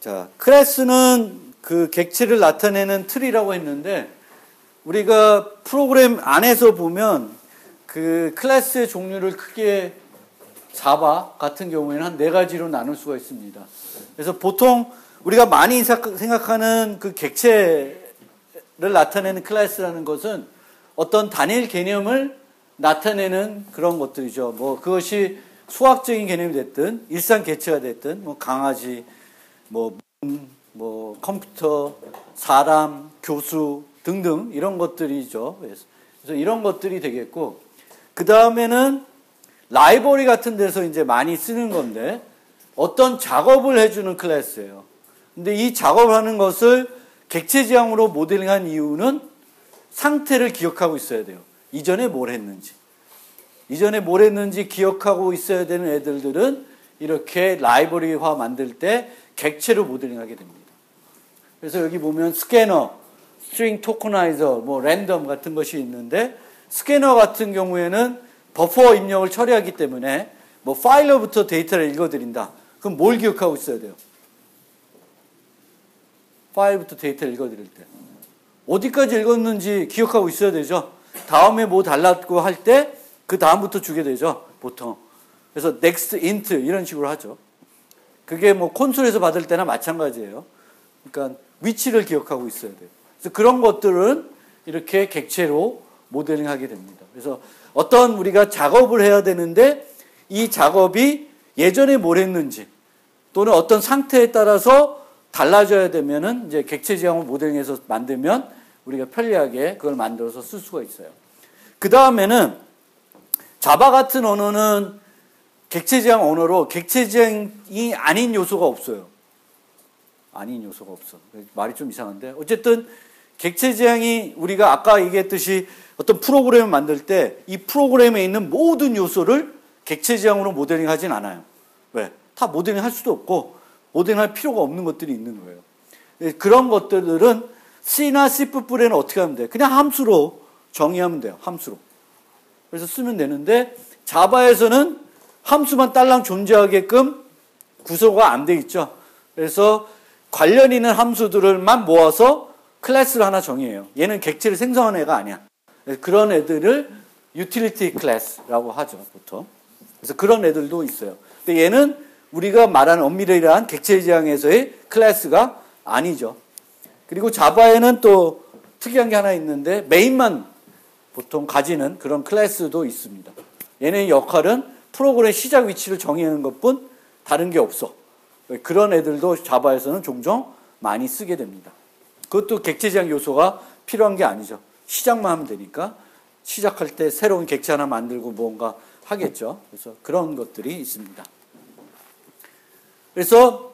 자, 클래스는 그 객체를 나타내는 틀이라고 했는데, 우리가 프로그램 안에서 보면 그 클래스의 종류를 크게 자바 같은 경우에는 한 4가지로 나눌 수가 있습니다. 그래서 보통 우리가 많이 생각하는 그 객체를 나타내는 클래스라는 것은 어떤 단일 개념을 나타내는 그런 것들이죠. 뭐 그것이 수학적인 개념이 됐든 일상 객체가 됐든 뭐 강아지, 뭐 컴퓨터, 사람, 교수 등등 이런 것들이죠. 그래서 이런 것들이 되겠고, 그 다음에는 라이브러리 같은 데서 이제 많이 쓰는 건데 어떤 작업을 해주는 클래스예요. 근데 이 작업을 하는 것을 객체 지향으로 모델링한 이유는 상태를 기억하고 있어야 돼요. 이전에 뭘 했는지 기억하고 있어야 되는 애들은 이렇게 라이브러리화 만들 때 객체로 모델링하게 됩니다. 그래서 여기 보면 스캐너, 스트링 토커나이저, 뭐 랜덤 같은 것이 있는데, 스캐너 같은 경우에는 버퍼 입력을 처리하기 때문에 뭐 파일로부터 데이터를 읽어드린다. 그럼 뭘 기억하고 있어야 돼요? 파일부터 데이터를 읽어드릴 때 어디까지 읽었는지 기억하고 있어야 되죠. 다음에 뭐 달랐고 할 때 그 다음부터 주게 되죠, 보통. 그래서 next int 이런 식으로 하죠. 그게 뭐 콘솔에서 받을 때나 마찬가지예요. 그러니까 위치를 기억하고 있어야 돼요. 그래서 그런 것들은 이렇게 객체로 모델링하게 됩니다. 그래서 어떤 우리가 작업을 해야 되는데 이 작업이 예전에 뭘 했는지 또는 어떤 상태에 따라서 달라져야 되면은 이제 객체 지향을 모델링해서 만들면 우리가 편리하게 그걸 만들어서 쓸 수가 있어요. 그 다음에는 자바 같은 언어는 객체 지향 언어로 객체 지향이 아닌 요소가 없어요. 아닌 요소가 없어. 말이 좀 이상한데 어쨌든 객체 지향이 우리가 아까 얘기했듯이 어떤 프로그램을 만들 때 이 프로그램에 있는 모든 요소를 객체 지향으로 모델링하진 않아요. 왜? 다 모델링할 수도 없고 모델링할 필요가 없는 것들이 있는 거예요. 그런 것들은 C나 C++에는 어떻게 하면 돼요? 그냥 함수로 정의하면 돼요. 함수로. 그래서 쓰면 되는데 자바에서는 함수만 딸랑 존재하게끔 구조가 안 돼 있죠. 그래서 관련 있는 함수들만 모아서 클래스를 하나 정의해요. 얘는 객체를 생성하는 애가 아니야. 그런 애들을 유틸리티 클래스라고 하죠, 보통. 그래서 그런 애들도 있어요. 근데 얘는 우리가 말하는 엄밀한 객체 지향에서의 클래스가 아니죠. 그리고 자바에는 또 특이한 게 하나 있는데 메인만 보통 가지는 그런 클래스도 있습니다. 얘네의 역할은 프로그램 시작 위치를 정의하는 것뿐 다른 게 없어. 그런 애들도 자바에서는 종종 많이 쓰게 됩니다. 그것도 객체 지향 요소가 필요한 게 아니죠. 시작만 하면 되니까 시작할 때 새로운 객체 하나 만들고 뭔가 하겠죠. 그래서 그런 것들이 있습니다. 그래서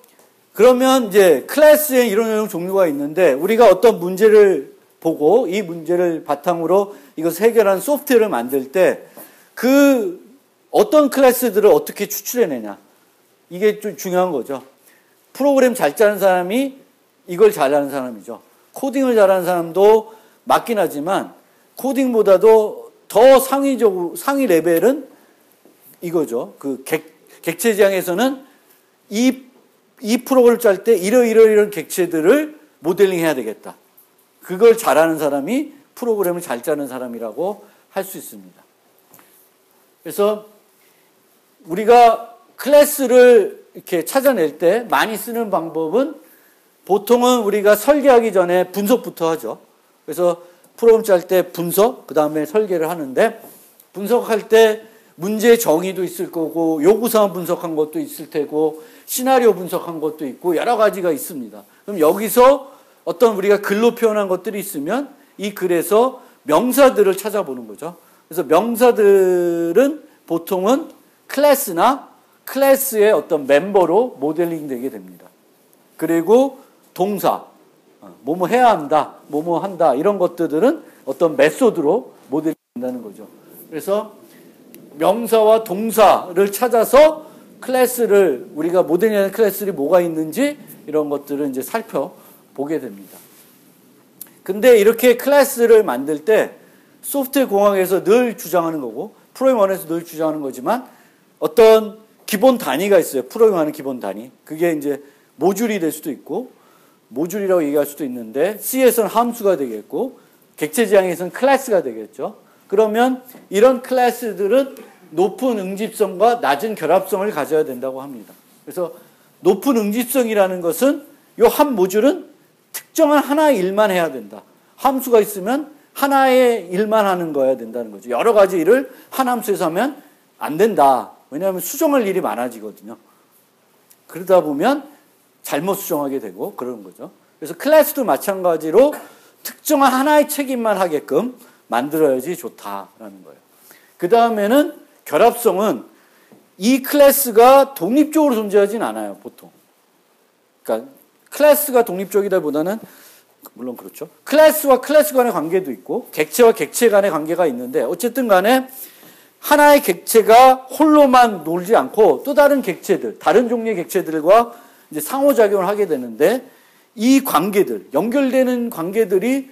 그러면 이제 클래스에 이런 종류가 있는데 우리가 어떤 문제를 보고 이 문제를 바탕으로 이것을 해결하는 소프트웨어를 만들 때 그 어떤 클래스들을 어떻게 추출해내냐. 이게 좀 중요한 거죠. 프로그램 잘 짜는 사람이 이걸 잘하는 사람이죠. 코딩을 잘하는 사람도 맞긴 하지만 코딩보다도 더 상위 레벨은 이거죠. 그 객체 지향에서는 이 프로그램을 짤 때 이런 객체들을 모델링 해야 되겠다. 그걸 잘하는 사람이 프로그램을 잘 짜는 사람이라고 할 수 있습니다. 그래서 우리가 클래스를 이렇게 찾아낼 때 많이 쓰는 방법은 보통은 우리가 설계하기 전에 분석부터 하죠. 그래서 프로그램 짤 때 분석, 그 다음에 설계를 하는데 분석할 때 문제 정의도 있을 거고 요구사항 분석한 것도 있을 테고 시나리오 분석한 것도 있고 여러 가지가 있습니다. 그럼 여기서 어떤 우리가 글로 표현한 것들이 있으면 이 글에서 명사들을 찾아보는 거죠. 그래서 명사들은 보통은 클래스나 클래스의 어떤 멤버로 모델링 되게 됩니다. 그리고 동사, 뭐뭐 해야 한다, 뭐뭐 한다 이런 것들은 어떤 메소드로 모델링 된다는 거죠. 그래서 명사와 동사를 찾아서 클래스를 우리가 모델링하는 클래스들이 뭐가 있는지 이런 것들을 이제 살펴보게 됩니다. 근데 이렇게 클래스를 만들 때 소프트웨어 공학에서 늘 주장하는 거고 프로그래머에서 늘 주장하는 거지만 어떤 기본 단위가 있어요. 프로그래머하는 기본 단위. 그게 이제 모듈이 될 수도 있고 모듈이라고 얘기할 수도 있는데 C에서는 함수가 되겠고 객체 지향에서는 클래스가 되겠죠. 그러면 이런 클래스들은 높은 응집성과 낮은 결합성을 가져야 된다고 합니다. 그래서 높은 응집성이라는 것은 이 한 모듈은 특정한 하나의 일만 해야 된다. 함수가 있으면 하나의 일만 하는 거야 된다는 거죠. 여러 가지 일을 한 함수에서 하면 안 된다. 왜냐하면 수정할 일이 많아지거든요. 그러다 보면 잘못 수정하게 되고 그러는 거죠. 그래서 클래스도 마찬가지로 특정한 하나의 책임만 하게끔 만들어야지 좋다라는 거예요. 그 다음에는 결합성은 이 클래스가 독립적으로 존재하진 않아요, 보통. 그러니까 클래스가 독립적이다보다는 물론 그렇죠. 클래스와 클래스 간의 관계도 있고 객체와 객체 간의 관계가 있는데 어쨌든 간에 하나의 객체가 홀로만 놀지 않고 또 다른 객체들, 다른 종류의 객체들과 이제 상호작용을 하게 되는데 이 관계들, 연결되는 관계들이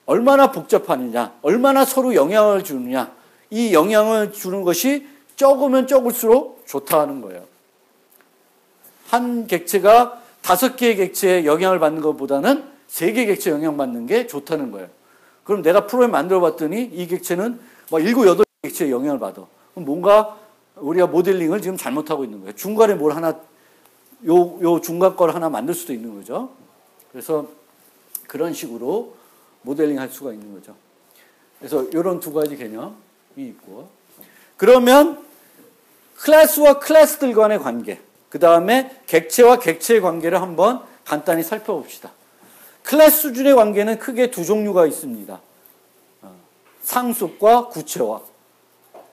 얼마나 복잡하느냐, 얼마나 서로 영향을 주느냐, 이 영향을 주는 것이 적으면 적을수록 좋다는 거예요. 한 객체가 5개의 객체에 영향을 받는 것보다는 3개의 객체에 영향받는 게 좋다는 거예요. 그럼 내가 프로그램 만들어 봤더니 이 객체는 7, 8개의 객체에 영향을 받아. 그럼 뭔가 우리가 모델링을 지금 잘못하고 있는 거예요. 중간에 뭘 하나, 요 중간 걸 하나 만들 수도 있는 거죠. 그래서 그런 식으로 모델링 할 수가 있는 거죠. 그래서 이런 두 가지 개념이 있고. 그러면 클래스와 클래스들 간의 관계, 그 다음에 객체와 객체의 관계를 한번 간단히 살펴봅시다. 클래스 수준의 관계는 크게 두 종류가 있습니다. 상속과 구체화.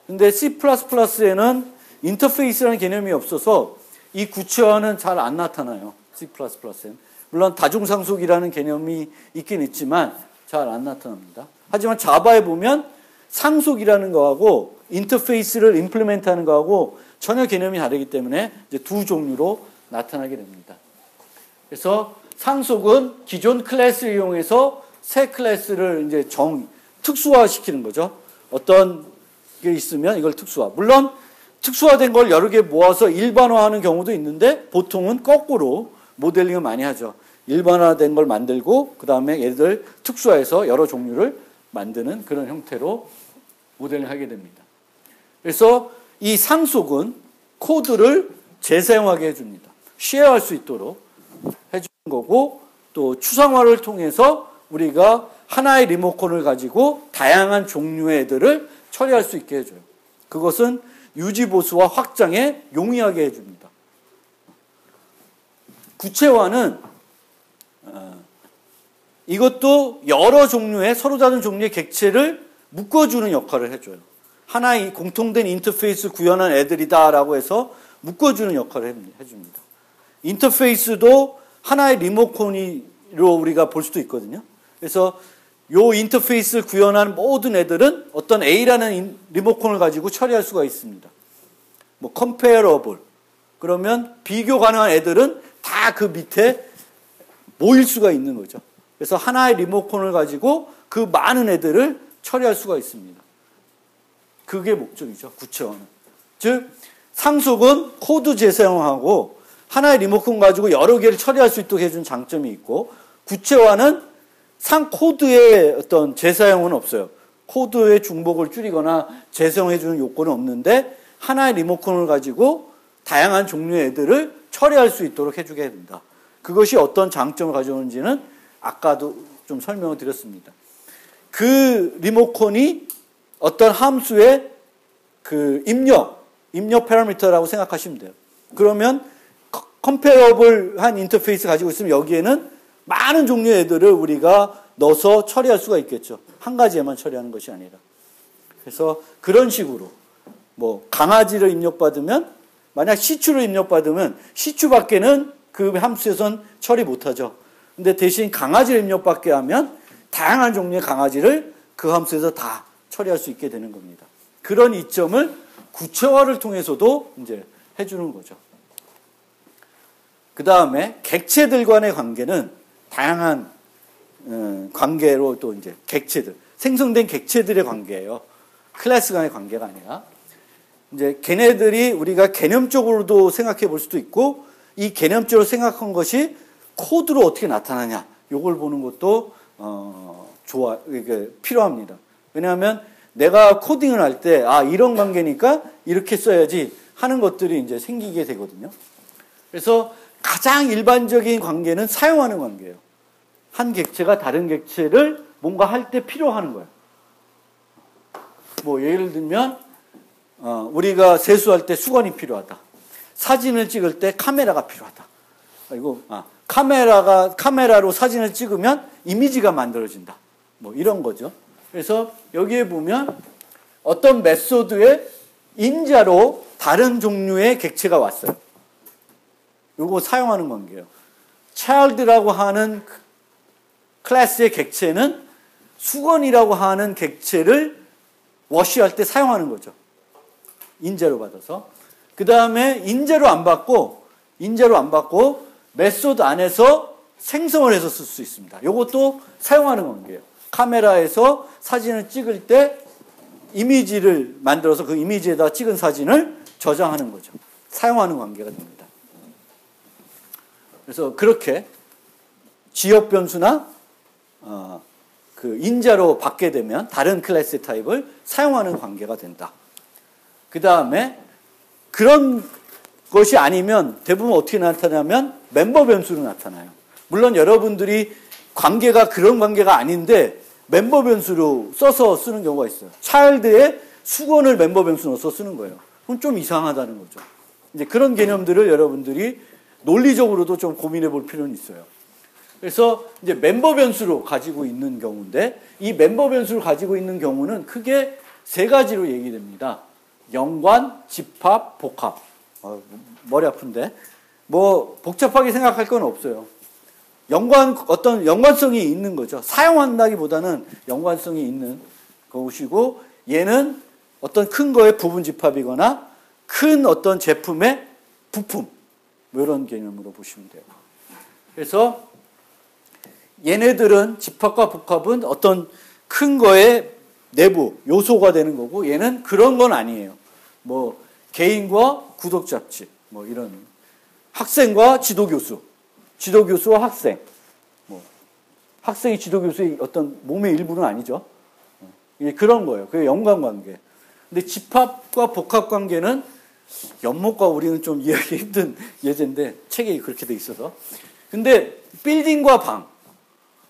근데 C++에는 인터페이스라는 개념이 없어서 이 구체화는 잘 안 나타나요. C++에는. 물론 다중상속이라는 개념이 있긴 있지만 잘 안 나타납니다. 하지만 자바에 보면 상속이라는 거하고 인터페이스를 임플리멘트하는 거하고 전혀 개념이 다르기 때문에 이제 두 종류로 나타나게 됩니다. 그래서 상속은 기존 클래스를 이용해서 새 클래스를 이제 특수화시키는 거죠. 어떤 게 있으면 이걸 특수화. 물론 특수화된 걸 여러 개 모아서 일반화하는 경우도 있는데 보통은 거꾸로 모델링을 많이 하죠. 일반화된 걸 만들고 그 다음에 얘들 특수화해서 여러 종류를 만드는 그런 형태로 모델링을 하게 됩니다. 그래서 이 상속은 코드를 재사용하게 해줍니다. 쉐어할 수 있도록 해주는 거고 또 추상화를 통해서 우리가 하나의 리모컨을 가지고 다양한 종류의 애들을 처리할 수 있게 해줘요. 그것은 유지보수와 확장에 용이하게 해줍니다. 구체화는 이것도 여러 종류의 서로 다른 종류의 객체를 묶어주는 역할을 해줘요. 하나의 공통된 인터페이스 구현한 애들이다라고 해서 묶어주는 역할을 해줍니다. 인터페이스도 하나의 리모컨으로 우리가 볼 수도 있거든요. 그래서 요 인터페이스를 구현한 모든 애들은 어떤 A라는 리모컨을 가지고 처리할 수가 있습니다. 뭐 comparable 그러면 비교 가능한 애들은 다 그 밑에 모일 수가 있는 거죠. 그래서 하나의 리모컨을 가지고 그 많은 애들을 처리할 수가 있습니다. 그게 목적이죠. 구체화는. 즉 상속은 코드 재사용하고 하나의 리모컨 가지고 여러 개를 처리할 수 있도록 해준 장점이 있고 구체화는 코드의 어떤 재사용은 없어요. 코드의 중복을 줄이거나 재사용해주는 요건은 없는데 하나의 리모컨을 가지고 다양한 종류의 애들을 처리할 수 있도록 해주게 된다. 그것이 어떤 장점을 가져오는지는 아까도 좀 설명을 드렸습니다. 그 리모컨이 어떤 함수의 그 입력 파라미터라고 생각하시면 돼요. 그러면 컴페어블한 인터페이스 가지고 있으면 여기에는 많은 종류의 애들을 우리가 넣어서 처리할 수가 있겠죠. 한 가지에만 처리하는 것이 아니라. 그래서 그런 식으로 뭐 강아지를 입력받으면 만약 시추를 입력받으면 시추밖에는 그 함수에선 처리 못하죠. 근데 대신 강아지를 입력받게 하면 다양한 종류의 강아지를 그 함수에서 다 처리할 수 있게 되는 겁니다. 그런 이점을 구체화를 통해서도 이제 해주는 거죠. 그 다음에 객체들 간의 관계는 다양한 관계로 또 이제 객체들, 생성된 객체들의 관계예요. 클래스 간의 관계가 아니라. 이제 걔네들이 우리가 개념적으로도 생각해 볼 수도 있고 이 개념적으로 생각한 것이 코드로 어떻게 나타나냐, 요걸 보는 것도 이게 필요합니다. 왜냐하면 내가 코딩을 할 때 이런 관계니까 이렇게 써야지 하는 것들이 이제 생기게 되거든요. 그래서 가장 일반적인 관계는 사용하는 관계예요. 한 객체가 다른 객체를 뭔가 할 때 필요하는 거예요. 뭐 예를 들면 우리가 세수할 때 수건이 필요하다. 사진을 찍을 때 카메라가 필요하다. 그리고 카메라로 사진을 찍으면 이미지가 만들어진다. 뭐 이런 거죠. 그래서 여기에 보면 어떤 메소드의 인자로 다른 종류의 객체가 왔어요. 요거 사용하는 관계예요. child라고 하는 클래스의 객체는 수건이라고 하는 객체를 워시할 때 사용하는 거죠. 인자로 받아서. 그 다음에 인자로 안 받고 메소드 안에서 생성을 해서 쓸 수 있습니다. 요것도 사용하는 관계예요. 카메라에서 사진을 찍을 때 이미지를 만들어서 그 이미지에다 찍은 사진을 저장하는 거죠. 사용하는 관계가 됩니다. 그래서 그렇게 지역 변수나 그 인자로 받게 되면 다른 클래스 타입을 사용하는 관계가 된다. 그 다음에 그런 것이 아니면 대부분 어떻게 나타나냐면 멤버 변수로 나타나요. 물론 여러분들이 관계가 그런 관계가 아닌데 멤버 변수로 써서 쓰는 경우가 있어요. 차일드에 수건을 멤버 변수 넣어서 쓰는 거예요. 그럼 좀 이상하다는 거죠. 이제 그런 개념들을 여러분들이 논리적으로도 좀 고민해 볼 필요는 있어요. 그래서 이제 멤버 변수로 가지고 있는 경우인데 이 멤버 변수를 가지고 있는 경우는 크게 세 가지로 얘기됩니다. 연관, 집합, 복합. 머리 아픈데 뭐 복잡하게 생각할 건 없어요. 어떤 연관성이 있는 거죠. 사용한다기보다는 연관성이 있는 것이고 얘는 어떤 큰 거의 부분 집합이거나 큰 어떤 제품의 부품 뭐 이런 개념으로 보시면 돼요. 그래서 얘네들은 집합과 복합은 어떤 큰 거의 내부 요소가 되는 거고 얘는 그런 건 아니에요. 뭐 개인과 구독 잡지 뭐 이런 학생과 지도교수 지도교수와 학생 뭐 학생이 지도교수의 어떤 몸의 일부는 아니죠. 그런 거예요. 그게 연관관계. 근데 집합과 복합관계는 연못과 우리는 좀 이해하기 힘든 예제인데 책에 그렇게 돼 있어서. 근데 빌딩과 방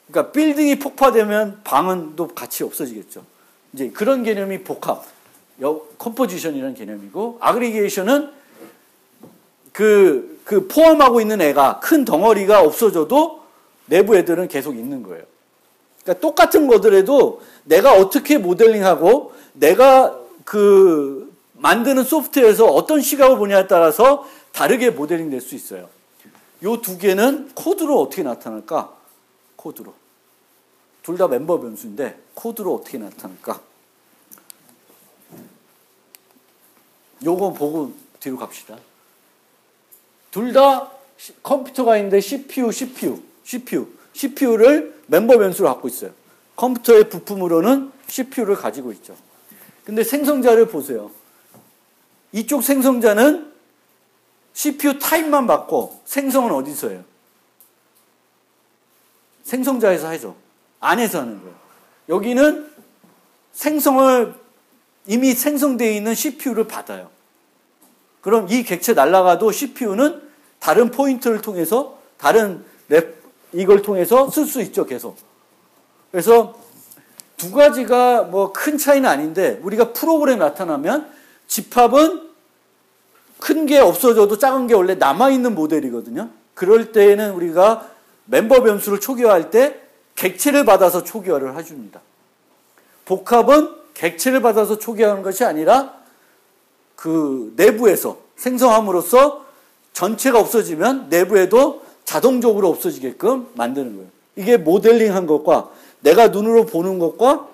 그러니까 빌딩이 폭파되면 방은 또 같이 없어지겠죠. 이제 그런 개념이 복합 컴포지션이라는 개념이고 아그리게이션은 그 포함하고 있는 애가 큰 덩어리가 없어져도 내부 애들은 계속 있는 거예요. 그러니까 똑같은 거더라도 내가 어떻게 모델링하고 내가 그 만드는 소프트웨어에서 어떤 시각을 보냐에 따라서 다르게 모델링 될 수 있어요. 요 두 개는 코드로 어떻게 나타날까? 코드로. 둘 다 멤버 변수인데 코드로 어떻게 나타날까? 요거 보고 뒤로 갑시다. 둘 다 컴퓨터가 있는데 CPU를 멤버 변수로 갖고 있어요. 컴퓨터의 부품으로는 CPU를 가지고 있죠. 근데 생성자를 보세요. 이쪽 생성자는 CPU 타입만 받고 생성은 어디서 해요? 생성자에서 하죠. 안에서 하는 거예요. 여기는 생성을 이미 생성되어 있는 CPU를 받아요. 그럼 이 객체 날아가도 CPU는 다른 포인트를 통해서 이걸 통해서 쓸 수 있죠, 계속. 그래서 두 가지가 뭐 큰 차이는 아닌데 우리가 프로그램에 나타나면 집합은 큰 게 없어져도 작은 게 원래 남아있는 모델이거든요. 그럴 때에는 우리가 멤버 변수를 초기화할 때 객체를 받아서 초기화를 해줍니다. 복합은 객체를 받아서 초기화하는 것이 아니라 그 내부에서 생성함으로써 전체가 없어지면 내부에도 자동적으로 없어지게끔 만드는 거예요. 이게 모델링한 것과 내가 눈으로 보는 것과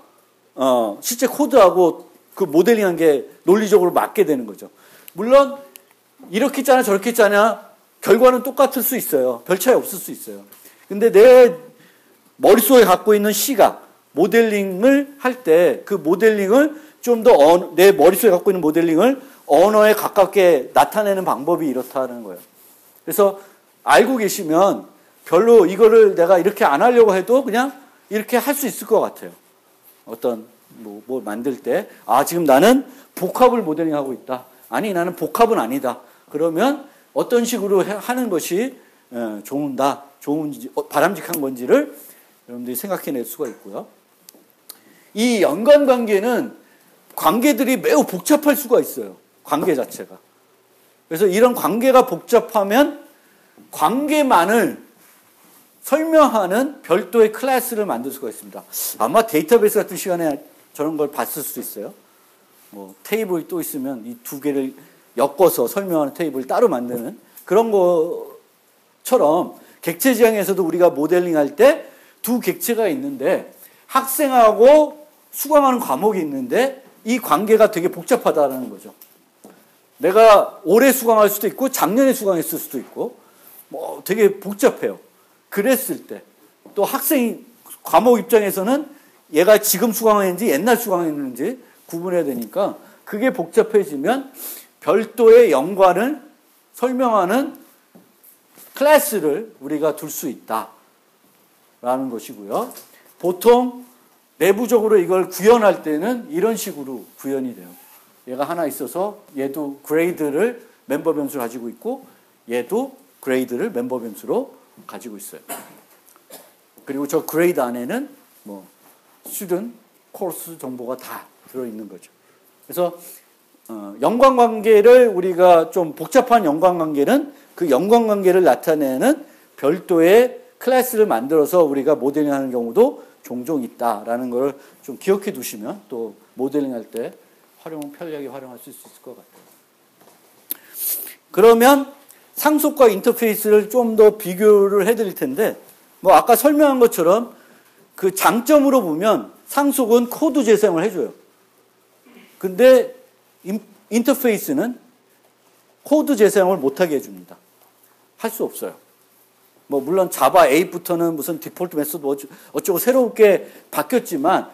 실제 코드하고 그 모델링한 게 논리적으로 맞게 되는 거죠. 물론 이렇게 짜냐 저렇게 짜냐 결과는 똑같을 수 있어요. 별 차이 없을 수 있어요. 근데 내 머릿속에 갖고 있는 시각, 모델링을 할 때 그 모델링을 좀 더 내 머릿속에 갖고 있는 모델링을 언어에 가깝게 나타내는 방법이 이렇다는 거예요. 그래서 알고 계시면 별로 이거를 내가 이렇게 안 하려고 해도 그냥 이렇게 할 수 있을 것 같아요. 어떤 뭐 만들 때 지금 나는 복합을 모델링하고 있다. 아니 나는 복합은 아니다. 그러면 어떤 식으로 하는 것이 좋은지 바람직한 건지를 여러분들이 생각해낼 수가 있고요. 이 연관관계는 관계들이 매우 복잡할 수가 있어요. 관계 자체가. 그래서 이런 관계가 복잡하면 관계만을 설명하는 별도의 클래스를 만들 수가 있습니다. 아마 데이터베이스 같은 시간에 저런 걸 봤을 수도 있어요. 뭐 테이블이 또 있으면 이 두 개를 엮어서 설명하는 테이블을 따로 만드는 그런 것처럼 객체 지향에서도 우리가 모델링할 때 두 객체가 있는데 학생하고 수강하는 과목이 있는데 이 관계가 되게 복잡하다는 거죠. 내가 올해 수강할 수도 있고 작년에 수강했을 수도 있고 뭐 되게 복잡해요. 그랬을 때 또 학생 과목 입장에서는 얘가 지금 수강했는지 옛날 수강했는지 구분해야 되니까 그게 복잡해지면 별도의 연관을 설명하는 클래스를 우리가 둘 수 있다라는 것이고요. 보통 내부적으로 이걸 구현할 때는 이런 식으로 구현이 돼요. 얘가 하나 있어서 얘도 그레이드를 멤버 변수로 가지고 있고 얘도 그레이드를 멤버 변수로 가지고 있어요. 그리고 저 그레이드 안에는 뭐 student, 코र्스 정보가 다 들어있는 거죠. 그래서 연관관계를 우리가 좀 복잡한 연관관계는 그 연관관계를 나타내는 별도의 클래스를 만들어서 우리가 모델링하는 경우도 종종 있다라는 걸 좀 기억해 두시면 또 모델링할 때 편리하게 활용할 수 있을 것 같아요. 그러면 상속과 인터페이스를 좀 더 비교를 해드릴 텐데 뭐 아까 설명한 것처럼 그 장점으로 보면 상속은 코드 재생을 해줘요. 근데 인터페이스는 코드 재생을 못하게 해줍니다. 할 수 없어요. 뭐 물론 자바 8부터는 무슨 디폴트 메소드 어쩌고 새롭게 바뀌었지만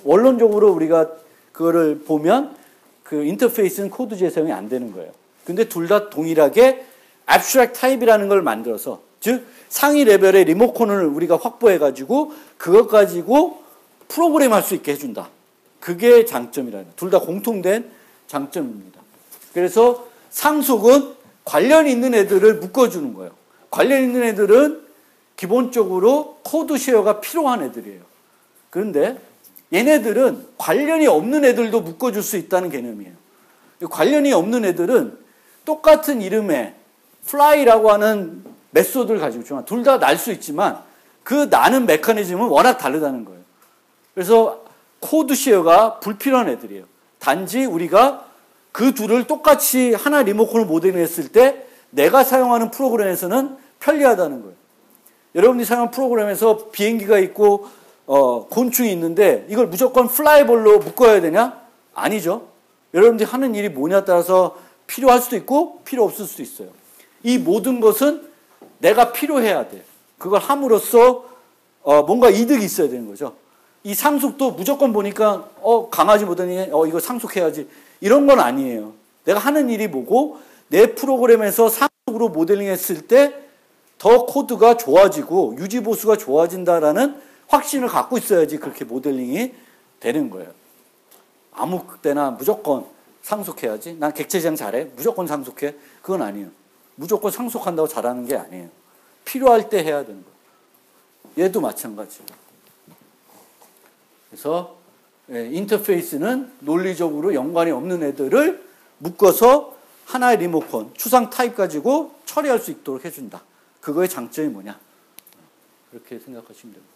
원론적으로 우리가 그거를 보면 그 인터페이스는 코드 재생이 안 되는 거예요. 근데 둘 다 동일하게 abstract type이라는 걸 만들어서 즉 상위 레벨의 리모컨을 우리가 확보해가지고 그것 가지고 프로그램 할 수 있게 해준다. 그게 장점이라는 둘 다 공통된 장점입니다. 그래서 상속은 관련 있는 애들을 묶어주는 거예요. 관련 있는 애들은 기본적으로 코드 쉐어가 필요한 애들이에요. 그런데 얘네들은 관련이 없는 애들도 묶어줄 수 있다는 개념이에요. 관련이 없는 애들은 똑같은 이름의 fly라고 하는 메소드를 가지고 있지만 둘 다 날 수 있지만 그 나는 메커니즘은 워낙 다르다는 거예요. 그래서 코드 쉐어가 불필요한 애들이에요. 단지 우리가 그 둘을 똑같이 하나 리모컨을 모델링했을 때 내가 사용하는 프로그램에서는 편리하다는 거예요. 여러분들이 사용하는 프로그램에서 비행기가 있고 곤충이 있는데 이걸 무조건 플라이볼로 묶어야 되냐? 아니죠. 여러분들이 하는 일이 뭐냐에 따라서 필요할 수도 있고 필요 없을 수도 있어요. 이 모든 것은 내가 필요해야 돼. 그걸 함으로써 뭔가 이득이 있어야 되는 거죠. 이 상속도 무조건 보니까 강아지 보더니 이거 상속해야지 이런 건 아니에요. 내가 하는 일이 뭐고 내 프로그램에서 상속으로 모델링했을 때 더 코드가 좋아지고 유지보수가 좋아진다라는 확신을 갖고 있어야지 그렇게 모델링이 되는 거예요. 아무 때나 무조건 상속해야지. 난 객체지향 잘해. 무조건 상속해. 그건 아니에요. 무조건 상속한다고 잘하는 게 아니에요. 필요할 때 해야 되는 거예요. 얘도 마찬가지예요. 그래서 인터페이스는 논리적으로 연관이 없는 애들을 묶어서 하나의 리모컨, 추상 타입 가지고 처리할 수 있도록 해준다. 그거의 장점이 뭐냐? 그렇게 생각하시면 됩니다.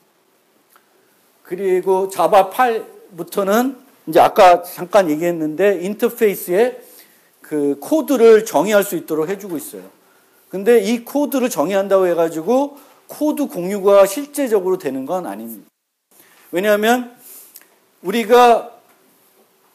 그리고 자바 8부터는 이제 아까 잠깐 얘기했는데 인터페이스에 그 코드를 정의할 수 있도록 해주고 있어요. 근데 이 코드를 정의한다고 해가지고 코드 공유가 실제적으로 되는 건 아닙니다. 왜냐하면 우리가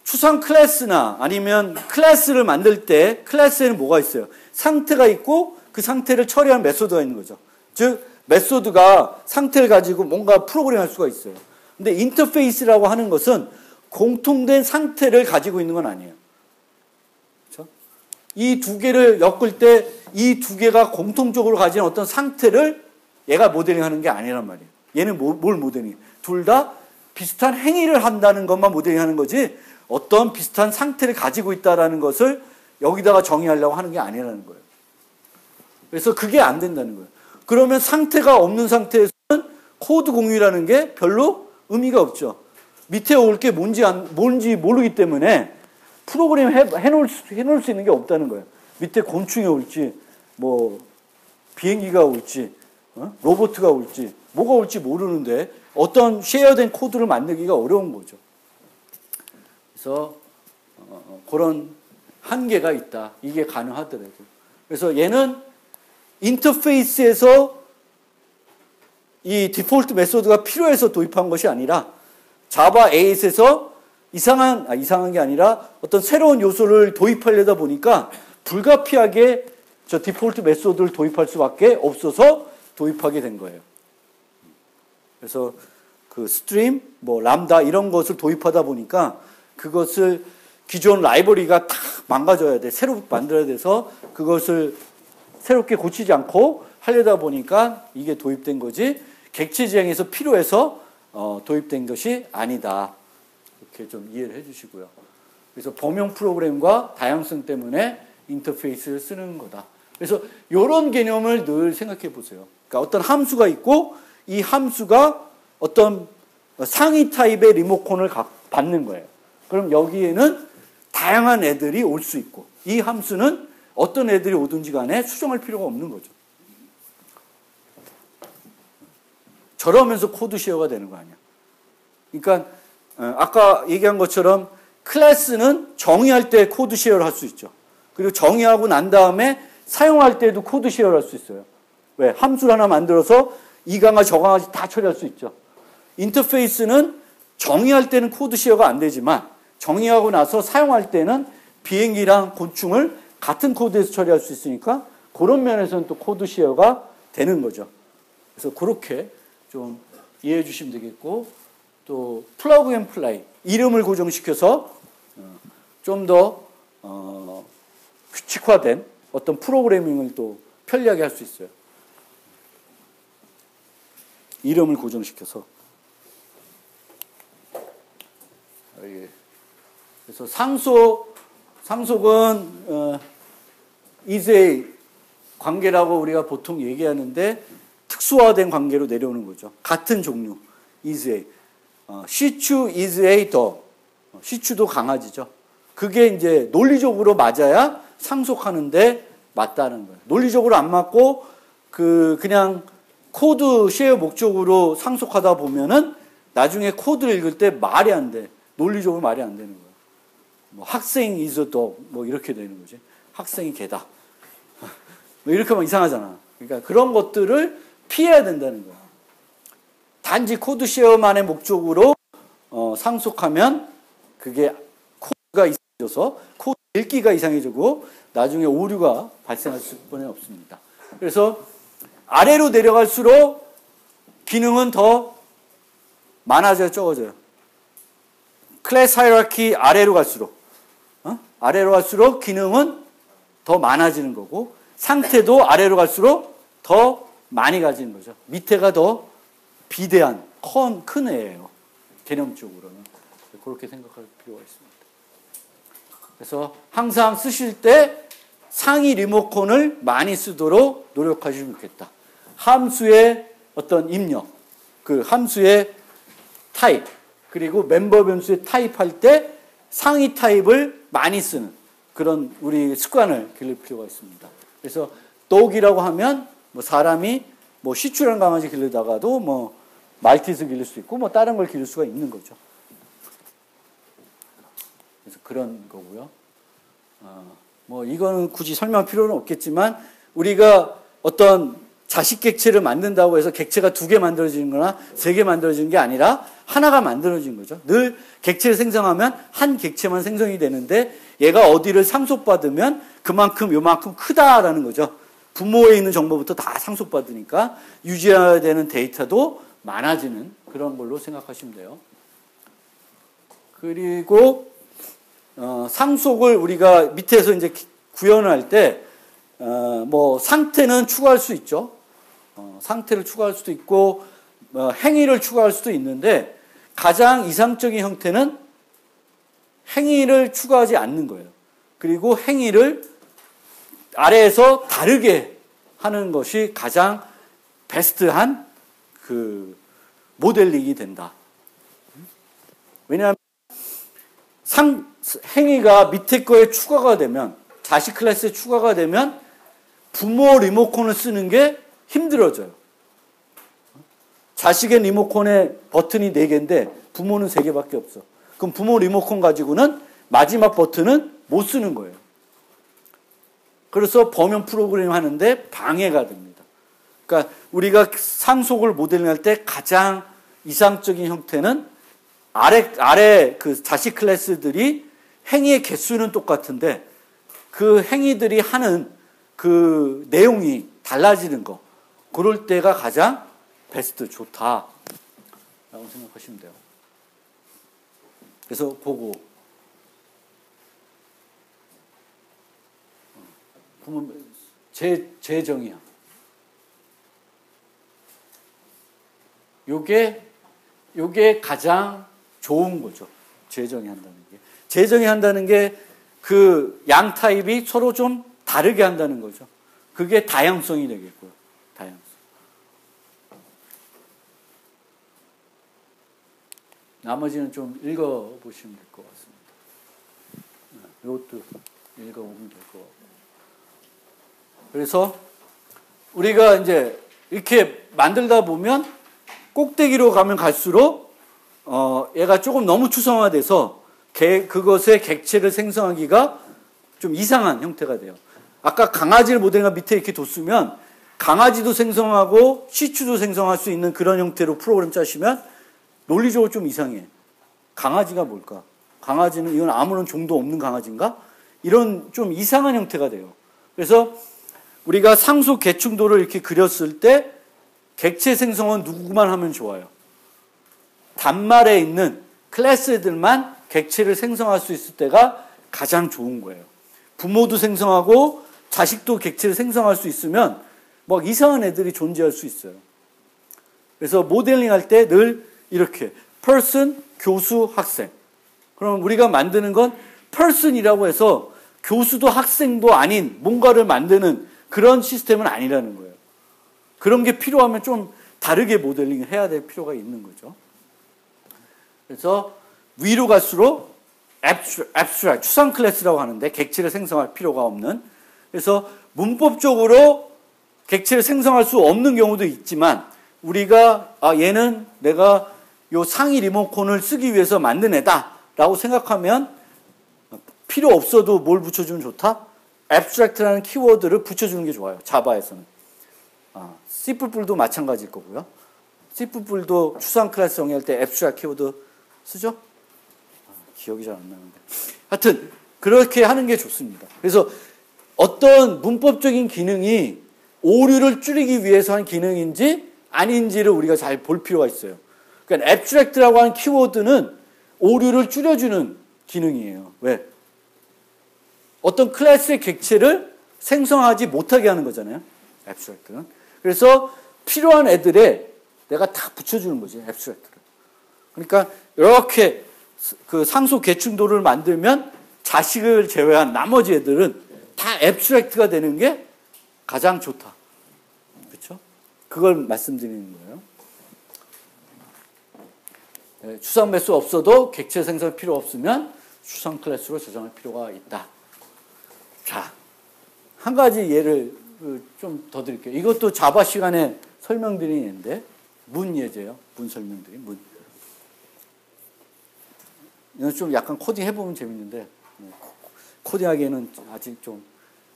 추상 클래스나 아니면 클래스를 만들 때 클래스에는 뭐가 있어요? 상태가 있고 그 상태를 처리한 메소드가 있는 거죠. 즉 메소드가 상태를 가지고 뭔가 프로그램할 수가 있어요. 근데 인터페이스라고 하는 것은 공통된 상태를 가지고 있는 건 아니에요. 그렇죠? 이 두 개를 엮을 때 이 두 개가 공통적으로 가진 어떤 상태를 얘가 모델링하는 게 아니란 말이에요. 얘는 뭘 모델링해? 둘 다 비슷한 행위를 한다는 것만 모델링하는 거지 어떤 비슷한 상태를 가지고 있다는 것을 여기다가 정의하려고 하는 게 아니라는 거예요. 그래서 그게 안 된다는 거예요. 그러면 상태가 없는 상태에서는 코드 공유라는 게 별로 의미가 없죠. 밑에 올 게 뭔지 모르기 때문에 프로그램 해놓을 수 있는 게 없다는 거예요. 밑에 곤충이 올지, 뭐, 비행기가 올지, 로봇가 올지, 뭐가 올지 모르는데 어떤 쉐어된 코드를 만들기가 어려운 거죠. 그래서, 그런 한계가 있다. 이게 가능하더라고요. 그래서 얘는 인터페이스에서 이 디폴트 메소드가 필요해서 도입한 것이 아니라 자바 8에서 이상한 게 아니라 어떤 새로운 요소를 도입하려다 보니까 불가피하게 저 디폴트 메소드를 도입할 수밖에 없어서 도입하게 된 거예요. 그래서 그 스트림, 뭐 람다 이런 것을 도입하다 보니까 그것을 기존 라이브러리가 다 망가져야 돼. 새로 만들어야 돼서 그것을 새롭게 고치지 않고 하려다 보니까 이게 도입된 거지 객체 지향에서 필요해서 도입된 것이 아니다. 이렇게 좀 이해를 해주시고요. 그래서 범용 프로그램과 다양성 때문에 인터페이스를 쓰는 거다. 그래서 이런 개념을 늘 생각해 보세요. 그러니까 어떤 함수가 있고 이 함수가 어떤 상위 타입의 리모컨을 받는 거예요. 그럼 여기에는 다양한 애들이 올 수 있고 이 함수는 어떤 애들이 오든지 간에 수정할 필요가 없는 거죠. 저러면서 코드 쉐어가 되는 거 아니야. 그러니까 아까 얘기한 것처럼 클래스는 정의할 때 코드 쉐어를 할 수 있죠. 그리고 정의하고 난 다음에 사용할 때도 코드 쉐어를 할 수 있어요. 왜? 함수를 하나 만들어서 이 강화 저 강화까지 다 처리할 수 있죠. 인터페이스는 정의할 때는 코드 쉐어가 안 되지만 정의하고 나서 사용할 때는 비행기랑 곤충을 같은 코드에서 처리할 수 있으니까 그런 면에서는 또 코드 쉐어가 되는 거죠. 그래서 그렇게 좀 이해해 주시면 되겠고 또 플러그 앤 플레이 이름을 고정시켜서 좀 더 규칙화된 어떤 프로그래밍을 또 편리하게 할 수 있어요. 이름을 고정시켜서. 그래서 상속은 이제 관계라고 우리가 보통 얘기하는데 특수화된 관계로 내려오는 거죠. 같은 종류. is a. 시추 is a dog. 시추도 강아지죠. 그게 이제 논리적으로 맞아야 상속하는데 맞다는 거예요. 논리적으로 안 맞고 그냥 코드 쉐어 목적으로 상속하다 보면은 나중에 코드를 읽을 때 말이 안 돼. 논리적으로 말이 안 되는 거예요. 뭐 학생 is a dog 뭐 이렇게 되는 거지. 학생이 개다. 뭐 이렇게 하면 이상하잖아. 그러니까 그런 것들을 피해야 된다는 거예요. 단지 코드 쉐어만의 목적으로 상속하면 그게 코드가 이상해져서 코드 읽기가 이상해지고 나중에 오류가 발생할 수밖에 없습니다. 그래서 아래로 내려갈수록 기능은 더 많아져요, 적어져요. 클래스 하이라키 아래로 갈수록 아래로 갈수록 기능은 더 많아지는 거고 상태도 아래로 갈수록 더 많이 가지는 거죠. 밑에가 더 비대한 큰 애예요. 개념적으로는. 그렇게 생각할 필요가 있습니다. 그래서 항상 쓰실 때 상위 리모컨을 많이 쓰도록 노력하시면 좋겠다. 함수의 어떤 입력, 그 함수의 타입, 그리고 멤버 변수의 타입할 때 상위 타입을 많이 쓰는 그런 우리 습관을 기를 필요가 있습니다. 그래서 dog이라고 하면 뭐 사람이 뭐 시추라는 강아지 기르다가도 뭐 말티즈 기를 수 있고 뭐 다른 걸 기를 수가 있는 거죠. 그래서 그런 거고요. 뭐 이거는 굳이 설명할 필요는 없겠지만 우리가 어떤 자식 객체를 만든다고 해서 객체가 2개 만들어지는 거나 3개 만들어지는 게 아니라 하나가 만들어진 거죠. 늘 객체를 생성하면 한 객체만 생성이 되는데 얘가 어디를 상속받으면 그만큼 요만큼 크다라는 거죠. 부모에 있는 정보부터 다 상속받으니까 유지해야 되는 데이터도 많아지는 그런 걸로 생각하시면 돼요. 그리고 상속을 우리가 밑에서 이제 구현할 때 뭐 상태는 추가할 수 있죠. 상태를 추가할 수도 있고 행위를 추가할 수도 있는데 가장 이상적인 형태는 행위를 추가하지 않는 거예요. 그리고 행위를 아래에서 다르게 하는 것이 가장 베스트한 그 모델링이 된다. 왜냐하면 행위가 밑에 거에 추가가 되면, 자식 클래스에 추가가 되면 부모 리모컨을 쓰는 게 힘들어져요. 자식의 리모컨에 버튼이 4개인데 부모는 3개밖에 없어. 그럼 부모 리모컨 가지고는 마지막 버튼은 못 쓰는 거예요. 그래서 범용 프로그램 하는데 방해가 됩니다. 그러니까 우리가 상속을 모델링할 때 가장 이상적인 형태는 아래 그 자식 클래스들이 행위의 개수는 똑같은데 그 행위들이 하는 그 내용이 달라지는 거. 그럴 때가 가장 베스트, 좋다라고 생각하시면 돼요. 그래서 보고 보면 재정의야. 요게 가장 좋은 거죠. 재정의한다는 게. 재정의한다는 게 그 양 타입이 서로 좀 다르게 한다는 거죠. 그게 다양성이 되겠고요. 다양성. 나머지는 좀 읽어보시면 될 것 같습니다. 이것도 읽어보면 될 것 같고. 그래서 우리가 이제 이렇게 만들다 보면 꼭대기로 가면 갈수록 얘가 조금 너무 추상화돼서 그것의 객체를 생성하기가 좀 이상한 형태가 돼요. 아까 강아지를 모델링한 밑에 이렇게 뒀으면 강아지도 생성하고 시추도 생성할 수 있는 그런 형태로 프로그램 짜시면 논리적으로 좀 이상해. 강아지가 뭘까? 강아지는 이건 아무런 종도 없는 강아지인가? 이런 좀 이상한 형태가 돼요. 그래서 우리가 상속 계충도를 이렇게 그렸을 때 객체 생성은 누구만 하면 좋아요? 단말에 있는 클래스들만 객체를 생성할 수 있을 때가 가장 좋은 거예요. 부모도 생성하고 자식도 객체를 생성할 수 있으면 뭐 이상한 애들이 존재할 수 있어요. 그래서 모델링 할 때 늘 이렇게 person, 교수, 학생. 그럼 우리가 만드는 건 person이라고 해서 교수도 학생도 아닌 뭔가를 만드는 그런 시스템은 아니라는 거예요. 그런 게 필요하면 좀 다르게 모델링을 해야 될 필요가 있는 거죠. 그래서 위로 갈수록 abstract, 추상 클래스라고 하는데 객체를 생성할 필요가 없는. 그래서 문법적으로 객체를 생성할 수 없는 경우도 있지만 우리가 얘는 내가 요 상위 리모컨을 쓰기 위해서 만든 애다라고 생각하면 필요 없어도 뭘 붙여주면 좋다? abstract라는 키워드를 붙여주는 게 좋아요. 자바에서는. C++도 마찬가지일 거고요. C++도 추상 클래스 정의할 때 abstract 키워드 쓰죠? 기억이 잘 안 나는데. 하여튼 그렇게 하는 게 좋습니다. 그래서 어떤 문법적인 기능이 오류를 줄이기 위해서 한 기능인지 아닌지를 우리가 잘 볼 필요가 있어요. 그러니까 abstract라고 하는 키워드는 오류를 줄여주는 기능이에요. 왜? 어떤 클래스의 객체를 생성하지 못하게 하는 거잖아요. abstract는. 그래서 필요한 애들에 내가 다 붙여주는 거지, abstract를. 그러니까 이렇게 그 상속 계충도를 만들면 자식을 제외한 나머지 애들은 다 abstract가 되는 게 가장 좋다. 그렇죠? 그걸 말씀드리는 거예요. 추상 매수 없어도 객체 생성 필요 없으면 추상 클래스로 저장할 필요가 있다. 자, 한 가지 예를 좀 더 드릴게요. 이것도 자바 시간에 설명드리는데 문 예제요. 문 설명드리 문. 이건 좀 약간 코딩 해보면 재밌는데 코딩하기에는 아직 좀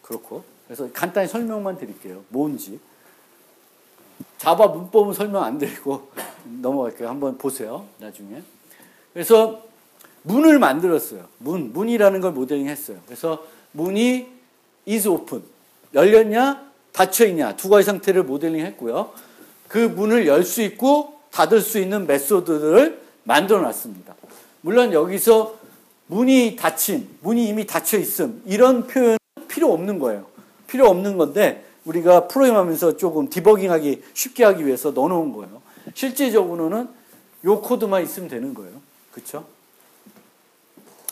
그렇고 그래서 간단히 설명만 드릴게요. 뭔지. 자바 문법은 설명 안 드리고 넘어갈게요. 한번 보세요. 나중에. 그래서 문을 만들었어요. 문이라는 걸 모델링 했어요. 그래서 문이 is open. 열렸냐? 닫혀있냐? 두 가지 상태를 모델링 했고요. 그 문을 열 수 있고 닫을 수 있는 메소드를 만들어 놨습니다. 물론 여기서 문이 닫힌, 문이 이미 닫혀 있음 이런 표현은 필요 필요 없는 거예요. 필요 없는 건데 우리가 프로그램하면서 조금 디버깅하기 쉽게 하기 위해서 넣어놓은 거예요. 실제적으로는 요 코드만 있으면 되는 거예요. 그렇죠?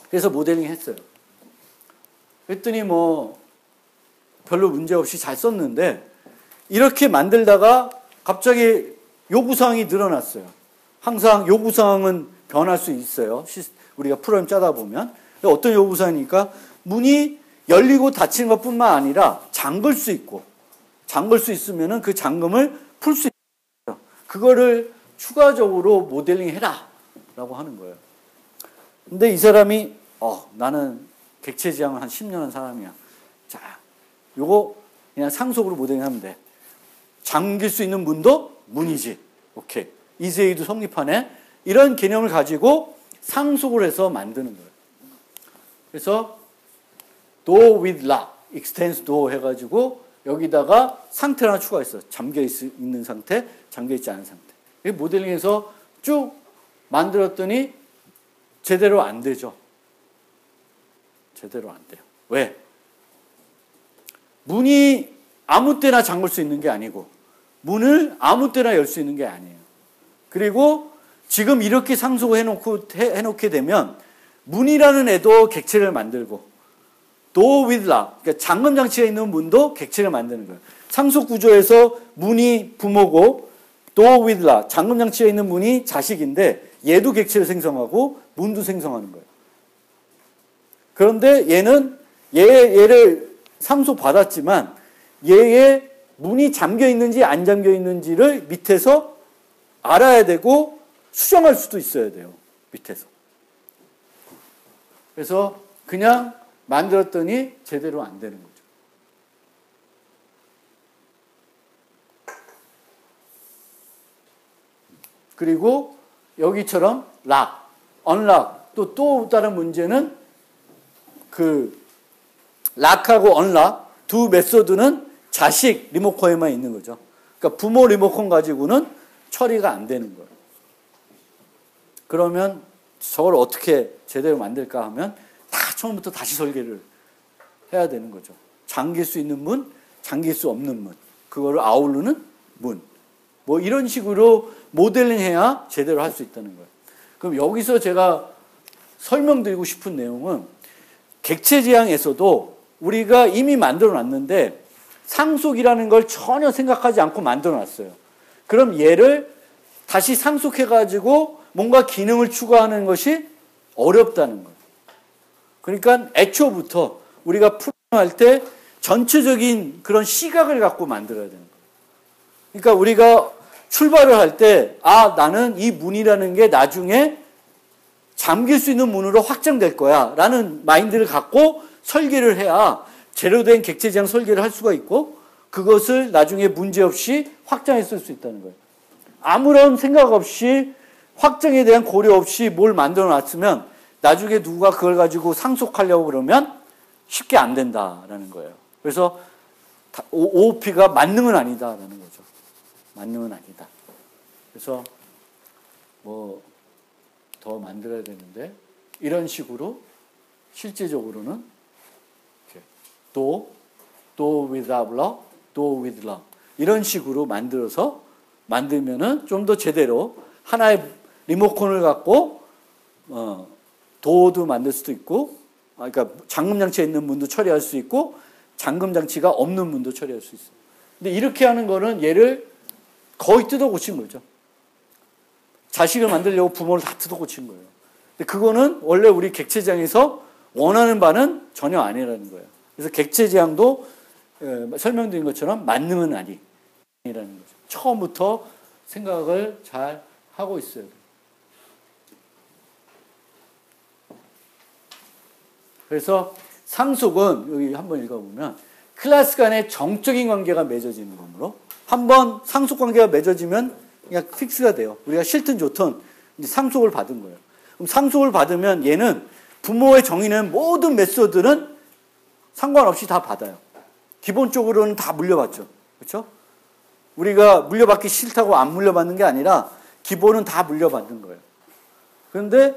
그래서 모델링 했어요. 그랬더니 뭐 별로 문제 없이 잘 썼는데 이렇게 만들다가 갑자기 요구사항이 늘어났어요. 항상 요구사항은 변할 수 있어요. 우리가 프로그램 짜다 보면. 어떤 요구사항이니까 문이 열리고 닫히는 것뿐만 아니라 잠글 수 있고 잠글 수 있으면은 그 잠금을 풀 수 있어요. 그거를 추가적으로 모델링 해라 라고 하는 거예요. 근데 이 사람이 나는 객체 지향을 한 10년 한 사람이야. 자, 요거 그냥 상속으로 모델링하면 돼. 잠길 수 있는 문도 문이지. 오케이. 이세이도 성립하네. 이런 개념을 가지고 상속을 해서 만드는 거예요. 그래서 door with lock, extends door 해가지고 여기다가 상태를 하나 추가했어요. 잠겨 있는 상태, 잠겨 있지 않은 상태. 모델링해서 쭉 만들었더니 제대로 안 되죠. 제대로 안 돼요. 왜? 문이 아무 때나 잠글 수 있는 게 아니고 문을 아무 때나 열 수 있는 게 아니에요. 그리고 지금 이렇게 상속을 해놓게 되면 문이라는 애도 객체를 만들고 door with lock, 그러니까 잠금 장치가 있는 문도 객체를 만드는 거예요. 상속 구조에서 문이 부모고 door with lock, 잠금 장치가 있는 문이 자식인데 얘도 객체를 생성하고 문도 생성하는 거예요. 그런데 얘는 얘를 상속받았지만 얘의 문이 잠겨 있는지 안 잠겨 있는지를 밑에서 알아야 되고 수정할 수도 있어야 돼요. 밑에서. 그래서 그냥 만들었더니 제대로 안 되는 거죠. 그리고 여기처럼 lock, unlock 또 다른 문제는 그 lock하고 unlock 두 메소드는 자식 리모컨에만 있는 거죠. 그러니까 부모 리모컨 가지고는 처리가 안 되는 거예요. 그러면 저걸 어떻게 제대로 만들까 하면 다 처음부터 다시 설계를 해야 되는 거죠. 잠길 수 있는 문, 잠길 수 없는 문, 그거를 아우르는 문. 뭐 이런 식으로 모델링해야 제대로 할 수 있다는 거예요. 그럼 여기서 제가 설명드리고 싶은 내용은 객체 지향에서도 우리가 이미 만들어 놨는데 상속이라는 걸 전혀 생각하지 않고 만들어 놨어요. 그럼 얘를 다시 상속해가지고 뭔가 기능을 추가하는 것이 어렵다는 거예요. 그러니까 애초부터 우리가 프로그램할 때 전체적인 그런 시각을 갖고 만들어야 되는 거예요. 그러니까 우리가 출발을 할 때 나는 이 문이라는 게 나중에 잠길 수 있는 문으로 확장될 거야 라는 마인드를 갖고 설계를 해야 제대로 된 객체 지향 설계를 할 수가 있고 그것을 나중에 문제없이 확장해 쓸 수 있다는 거예요. 아무런 생각 없이 확장에 대한 고려 없이 뭘 만들어 놨으면 나중에 누가 그걸 가지고 상속하려고 그러면 쉽게 안 된다라는 거예요. 그래서 OOP가 만능은 아니다라는 거죠. 만능은 아니다. 그래서 뭐 더 만들어야 되는데 이런 식으로 실제적으로는 do without lock, do with lock 이런 식으로 만들면은 좀 더 제대로 하나의 리모컨을 갖고 도어도 만들 수도 있고, 그러니까 잠금 장치에 있는 문도 처리할 수 있고 잠금 장치가 없는 문도 처리할 수 있어요. 근데 이렇게 하는 거는 얘를 거의 뜯어 고친 거죠. 자식을 만들려고 부모를 다 뜯어 고친 거예요. 근데 그거는 원래 우리 객체지향에서 원하는 바는 전혀 아니라는 거예요. 그래서 객체지향도 설명드린 것처럼 만능은 아니라는 거죠. 처음부터 생각을 잘 하고 있어야 돼요. 그래서 상속은 여기 한번 읽어보면 클래스 간의 정적인 관계가 맺어지는 거므로 한번 상속 관계가 맺어지면 그냥 픽스가 돼요. 우리가 싫든 좋든 이제 상속을 받은 거예요. 그럼 상속을 받으면 얘는 부모의 정의는 모든 메소드는 상관없이 다 받아요. 기본적으로는 다 물려받죠. 그렇죠? 우리가 물려받기 싫다고 안 물려받는 게 아니라 기본은 다 물려받는 거예요. 그런데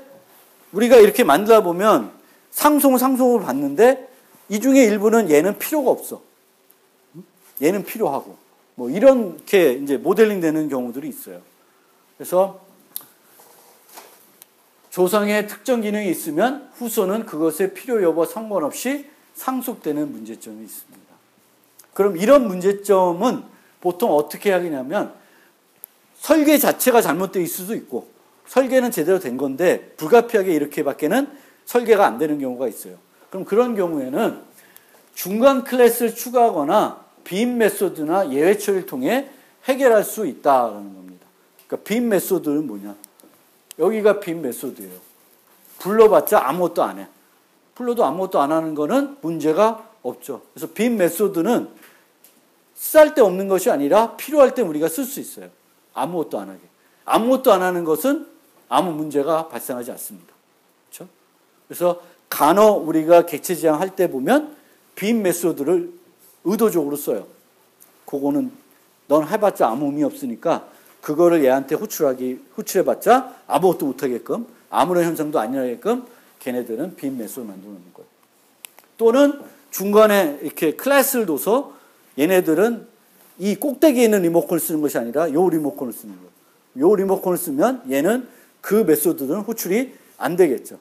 우리가 이렇게 만들다 보면 상속을 받는데 이 중에 일부는 얘는 필요가 없어. 얘는 필요하고. 뭐 이렇게 이제 모델링 되는 경우들이 있어요. 그래서 조성에 특정 기능이 있으면 후소는 그것의 필요 여부 상관없이 상속되는 문제점이 있습니다. 그럼 이런 문제점은 보통 어떻게 하냐면 설계 자체가 잘못되어 있을 수도 있고 설계는 제대로 된 건데 불가피하게 이렇게밖에는 설계가 안 되는 경우가 있어요. 그럼 그런 경우에는 중간 클래스를 추가하거나 빔 메소드나 예외 처리를 통해 해결할 수 있다는 겁니다. 그러니까 빔 메소드는 뭐냐? 여기가 빔 메소드예요. 불러봤자 아무것도 안 해. 불러도 아무것도 안 하는 거는 문제가 없죠. 그래서 빔 메소드는 쓸데없는 것이 아니라 필요할 때 우리가 쓸 수 있어요. 아무것도 안 하게. 아무것도 안 하는 것은 아무 문제가 발생하지 않습니다. 그렇죠? 그래서 간혹 우리가 객체 지향할 때 보면 빔 메소드를 의도적으로 써요. 그거는 넌 해봤자 아무 의미 없으니까 그거를 얘한테 호출해봤자 아무것도 못하게끔 아무런 현상도 아니라게끔 걔네들은 빔 메소드 만들어 놓는 거예요. 또는 중간에 이렇게 클래스를 둬서 얘네들은 이 꼭대기에 있는 리모컨을 쓰는 것이 아니라 요 리모컨을 쓰는 거예요. 요 리모컨을 쓰면 얘는 그 메소드는 호출이 안 되겠죠.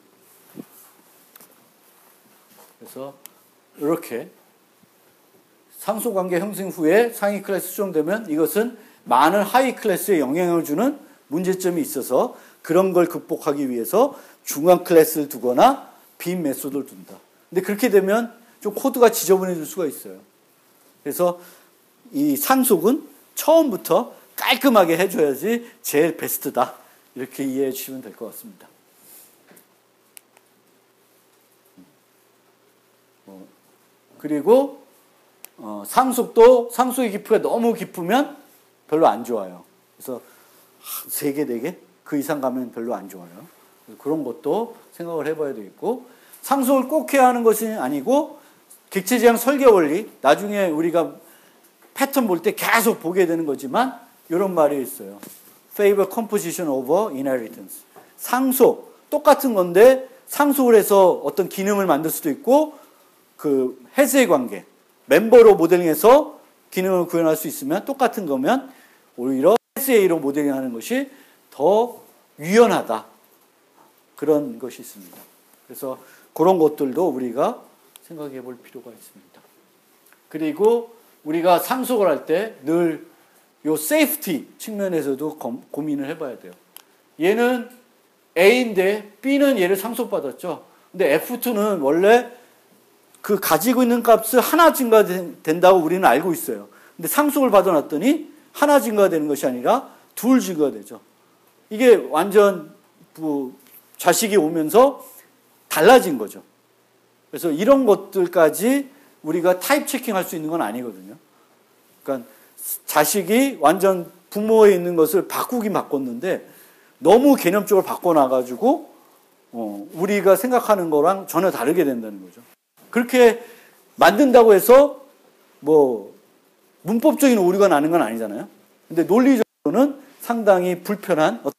그래서 이렇게 상소관계 형성 후에 상위 클래스 수정되면 이것은 많은 하위 클래스에 영향을 주는 문제점이 있어서 그런 걸 극복하기 위해서 중간 클래스를 두거나 빔 메소드를 둔다. 근데 그렇게 되면 좀 코드가 지저분해질 수가 있어요. 그래서 이 상속은 처음부터 깔끔하게 해줘야지 제일 베스트다. 이렇게 이해해 주시면 될 것 같습니다. 그리고 상속도 상속의 깊이가 너무 깊으면 별로 안 좋아요. 그래서 3개, 4개 그 이상 가면 별로 안 좋아요. 그런 것도 생각을 해봐야 되겠고 상속을 꼭 해야 하는 것이 아니고 객체지향 설계 원리 나중에 우리가 패턴 볼 때 계속 보게 되는 거지만 이런 말이 있어요. Favor composition over inheritance. 상속 똑같은 건데 상속을 해서 어떤 기능을 만들 수도 있고 그 해수의 관계 멤버로 모델링해서 기능을 구현할 수 있으면 똑같은 거면 오히려 해수의로 모델링하는 것이 더 유연하다. 그런 것이 있습니다. 그래서 그런 것들도 우리가 생각해 볼 필요가 있습니다. 그리고 우리가 상속을 할 때 늘 요 세이프티 측면에서도 고민을 해봐야 돼요. 얘는 A인데 B는 얘를 상속받았죠. 근데 F2는 원래 그 가지고 있는 값을 하나 증가된다고 우리는 알고 있어요. 근데 상속을 받아놨더니 하나 증가되는 것이 아니라 둘 증가되죠. 이게 완전 자식이 오면서 달라진 거죠. 그래서 이런 것들까지 우리가 타입 체킹할 수 있는 건 아니거든요. 그러니까 자식이 완전 부모에 있는 것을 바꾸긴 바꿨는데 너무 개념적으로 바꿔놔가지고 우리가 생각하는 거랑 전혀 다르게 된다는 거죠. 그렇게 만든다고 해서 뭐 문법적인 오류가 나는 건 아니잖아요. 근데 논리적으로는 상당히 불편한 어떤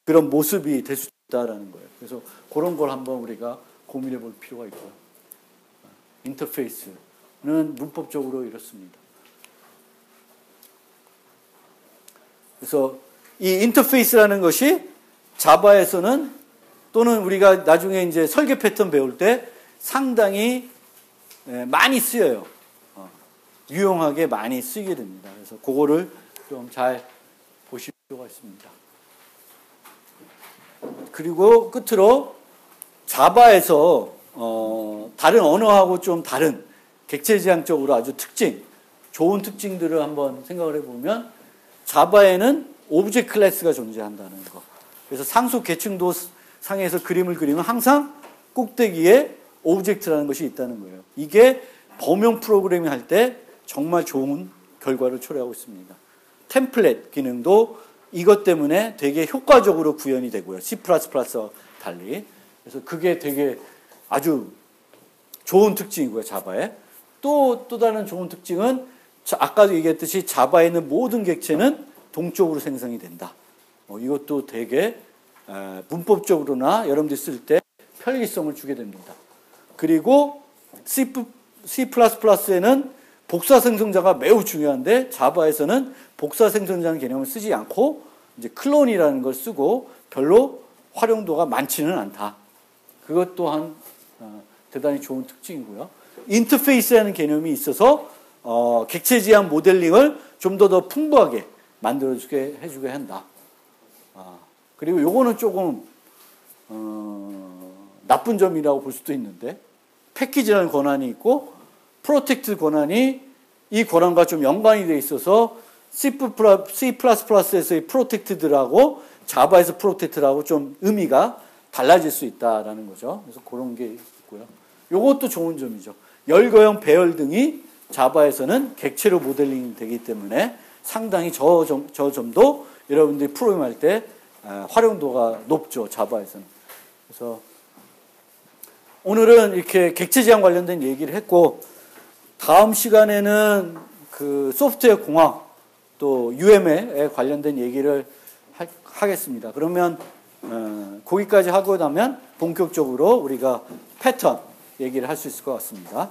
그런 모습이 될 수 있다라는 거예요. 그래서 그런 걸 한번 우리가 고민해 볼 필요가 있고요. 인터페이스는 문법적으로 이렇습니다. 그래서 이 인터페이스라는 것이 자바에서는 또는 우리가 나중에 이제 설계 패턴 배울 때 상당히 많이 쓰여요. 유용하게 많이 쓰게 됩니다. 그래서 그거를 좀 잘 보실 필요가 있습니다. 그리고 끝으로 자바에서 다른 언어하고 좀 다른 객체지향적으로 아주 좋은 특징들을 한번 생각을 해보면 자바에는 오브젝트 클래스가 존재한다는 거. 그래서 상속 계층도 상에서 그림을 그리면 항상 꼭대기에 오브젝트라는 것이 있다는 거예요. 이게 범용 프로그래밍 할 때 정말 좋은 결과를 초래하고 있습니다. 템플릿 기능도 이것 때문에 되게 효과적으로 구현이 되고요. C++와 달리. 그래서 그게 되게 아주 좋은 특징이고요. 자바에. 또 다른 좋은 특징은 아까도 얘기했듯이 자바에 있는 모든 객체는 동적으로 생성이 된다. 이것도 되게 문법적으로나 여러분들이 쓸 때 편리성을 주게 됩니다. 그리고 C++에는 복사 생성자가 매우 중요한데 자바에서는 복사 생성자는 개념을 쓰지 않고 이제 클론이라는 걸 쓰고 별로 활용도가 많지는 않다. 그것 또한 대단히 좋은 특징이고요. 인터페이스라는 개념이 있어서 객체 지향 모델링을 좀 더 풍부하게 만들어주게 해주게 한다. 그리고 요거는 조금 나쁜 점이라고 볼 수도 있는데 패키지라는 권한이 있고 프로텍트 권한이 이 권한과 좀 연관이 돼 있어서 C++에서의 프로텍트들하고 자바에서 프로텍트라고 좀 의미가 달라질 수 있다라는 거죠. 그래서 그런 게 있고요. 요것도 좋은 점이죠. 열거형 배열 등이 자바에서는 객체로 모델링이 되기 때문에 상당히 저 점도 여러분들이 프로그램할 때 활용도가 높죠. 자바에서는. 그래서 오늘은 이렇게 객체 지향 관련된 얘기를 했고 다음 시간에는 그 소프트웨어 공학 또 UML에 관련된 얘기를 하겠습니다. 그러면 거기까지 하고 나면 본격적으로 우리가 패턴 얘기를 할 수 있을 것 같습니다.